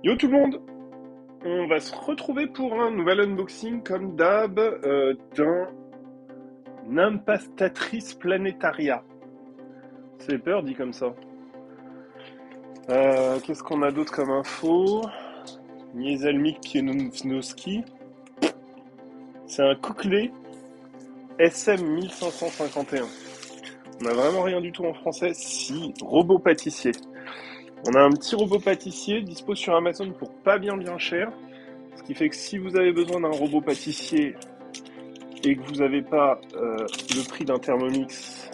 Yo tout le monde, on va se retrouver pour un nouvel unboxing comme d'hab d'un Nymphastatrice planetaria. C'est peur dit comme ça. Qu'est-ce qu'on a d'autre comme info? Nieselmik Pienowski. C'est un Cochlea SM 1551. On n'a vraiment rien du tout en français. Si, robot pâtissier. On a un petit robot pâtissier dispo sur Amazon pour pas bien cher. Ce qui fait que si vous avez besoin d'un robot pâtissier et que vous n'avez pas le prix d'un Thermomix,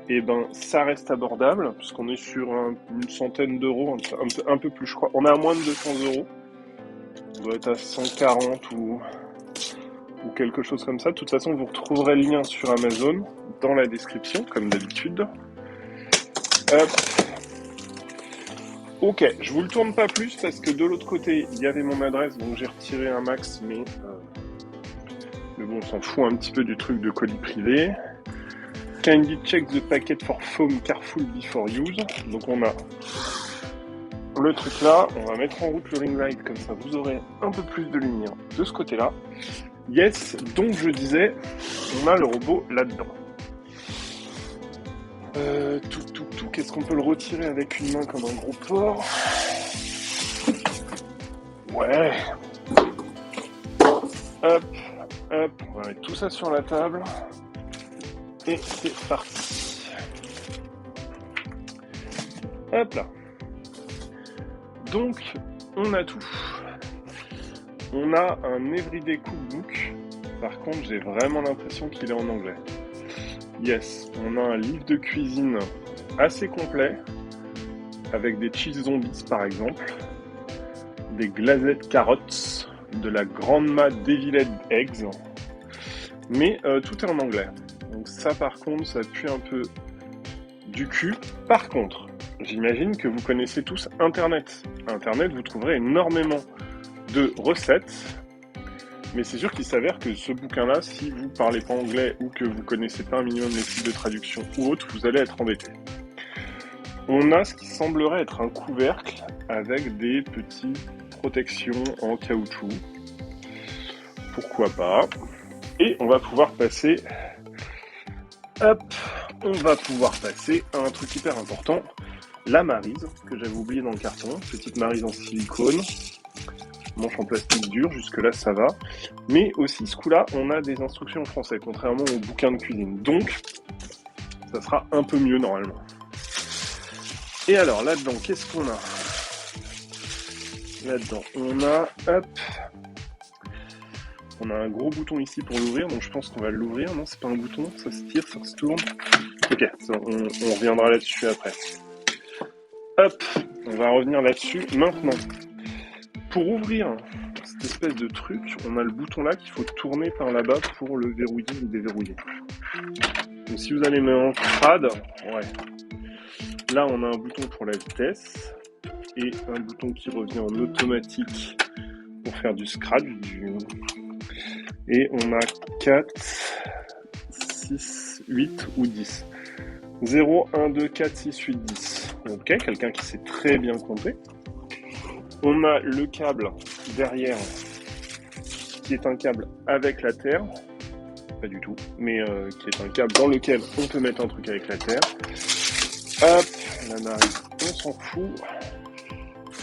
et ben ça reste abordable, puisqu'on est sur une centaine d'euros, un peu plus je crois. On est à moins de 200 euros. On doit être à 140 ou quelque chose comme ça. De toute façon, vous retrouverez le lien sur Amazon dans la description, comme d'habitude. Hop. Ok, je vous le tourne pas plus parce que de l'autre côté, il y avait mon adresse, donc j'ai retiré un max, mais bon, on s'en fout un petit peu du truc de colis privé. Kindly check the packet for foam careful before use. Donc on a le truc là, on va mettre en route le ring light, comme ça vous aurez un peu plus de lumière de ce côté-là. Yes, donc je disais, on a le robot là-dedans. Qu'est-ce qu'on peut le retirer avec une main comme un gros porc? Ouais. Hop, on va mettre tout ça sur la table. Et c'est parti. Hop là. Donc, on a tout. On a un Everyday Cookbook. Par contre, j'ai vraiment l'impression qu'il est en anglais. Yes, on a un livre de cuisine assez complet, avec des cheese zombies par exemple, des glazettes carottes, de la Grandma Deviled Eggs, mais tout est en anglais. Donc ça par contre, ça pue un peu du cul. Par contre, j'imagine que vous connaissez tous Internet. Internet, vous trouverez énormément de recettes, mais c'est sûr qu'il s'avère que ce bouquin-là, si vous parlez pas anglais ou que vous connaissez pas un minimum les sites de traduction ou autre, vous allez être embêté. On a ce qui semblerait être un couvercle avec des petites protections en caoutchouc. Pourquoi pas. Et on va pouvoir passer... Hop, on va pouvoir passer à un truc hyper important. La maryse, que j'avais oublié dans le carton. Petite maryse en silicone. Manche en plastique dur, jusque-là ça va. Mais aussi, ce coup-là, on a des instructions en français, contrairement au bouquin de cuisine. Donc, ça sera un peu mieux normalement. Et alors, là-dedans, qu'est-ce qu'on a? Là-dedans, on a un gros bouton ici pour l'ouvrir, donc je pense qu'on va l'ouvrir. Non, c'est pas un bouton, ça se tire, ça se tourne. Ok, on reviendra là-dessus après. Hop, on va revenir là-dessus maintenant. Pour ouvrir cette espèce de truc, on a le bouton là qu'il faut tourner par là-bas pour le verrouiller ou déverrouiller. Donc si vous allez mettre en crade, ouais. Là, on a un bouton pour la vitesse et un bouton qui revient en automatique pour faire du scratch. Et on a 4, 6, 8 ou 10. 0, 1, 2, 4, 6, 8, 10. Ok, quelqu'un qui sait très bien compter. On a le câble derrière qui est un câble avec la terre. Pas du tout, mais qui est un câble dans lequel on peut mettre un truc avec la terre. Hop, la maryse, on s'en fout.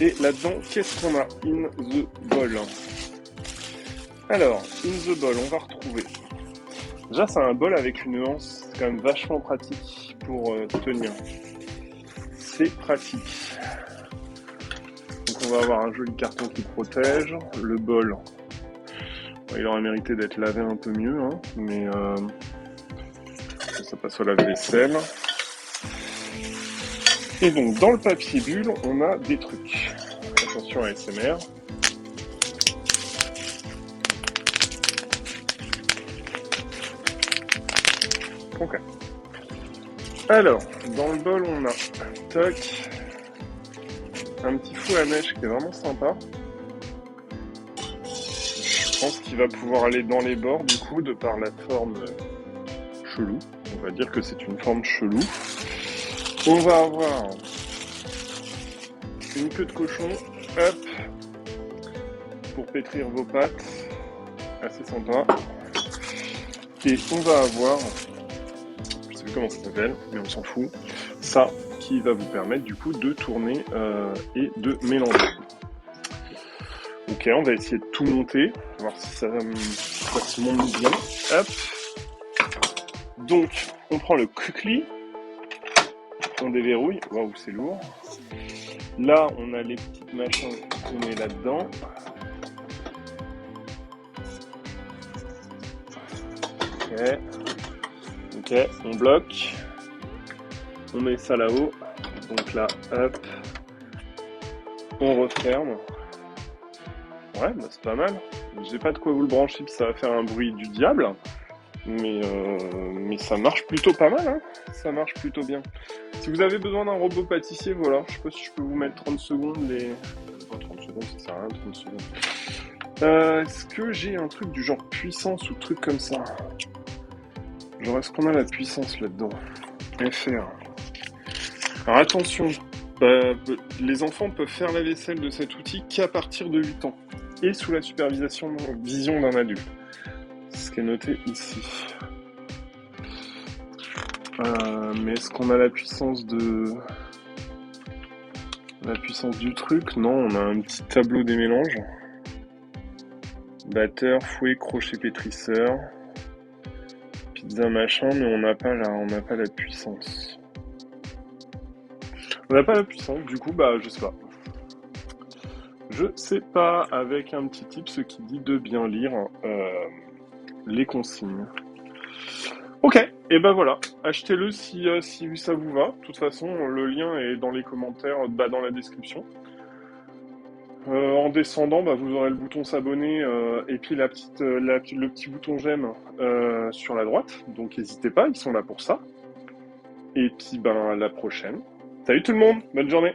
Et là-dedans, qu'est-ce qu'on a? In the ball. Alors, in the ball, on va retrouver. Déjà, c'est un bol avec une anse, c'est quand même vachement pratique pour tenir. C'est pratique. Donc, on va avoir un joli carton qui protège. Le bol, il aurait mérité d'être lavé un peu mieux, hein, mais ça passe au lave-vaisselle. Et donc, dans le papier bulle, on a des trucs. Attention à ASMR. Ok. Alors, dans le bol, on a toc, un petit fou à neige qui est vraiment sympa. Je pense qu'il va pouvoir aller dans les bords, du coup, de par la forme chelou. On va dire que c'est une forme chelou. On va avoir une queue de cochon, hop, pour pétrir vos pâtes, assez sympa. Et on va avoir, je sais plus comment ça s'appelle, mais on s'en fout, ça qui va vous permettre du coup de tourner et de mélanger. Ok, on va essayer de tout monter, voir si ça se monte bien. Hop. Donc, on prend le kukli, on déverrouille. Waouh, c'est lourd. Là, on a les petites machins qu'on met là-dedans. Ok, on bloque. On met ça là-haut. Donc là, hop. On referme. Ouais, bah c'est pas mal. J'ai pas de quoi vous le brancher, puis ça va faire un bruit du diable. Mais ça marche plutôt pas mal, hein. Ça marche plutôt bien. Si vous avez besoin d'un robot pâtissier, voilà. Je sais pas si je peux vous mettre 30 secondes, mais... Pas 30 secondes, ça sert à rien, 30 secondes. Est-ce que j'ai un truc du genre puissance ou truc comme ça? Genre, est-ce qu'on a la puissance là-dedans? FR. Alors attention, les enfants peuvent faire la vaisselle de cet outil qu'à partir de 8 ans. Et sous la vision d'un adulte. Ce qui est noté ici. Mais est-ce qu'on a la puissance du truc? Non, on a un petit tableau des mélanges. Batteur, fouet, crochet pétrisseur, pizza machin, mais on n'a pas la puissance. On n'a pas la puissance, du coup, bah je sais pas. Je sais pas, avec un petit tip, ce qui dit de bien lire les consignes. Ok, et ben voilà, achetez-le si ça vous va. De toute façon, le lien est dans les commentaires, dans la description. En descendant, vous aurez le bouton s'abonner et puis le petit bouton j'aime sur la droite. Donc n'hésitez pas, ils sont là pour ça. Et puis à la prochaine. Salut tout le monde, bonne journée.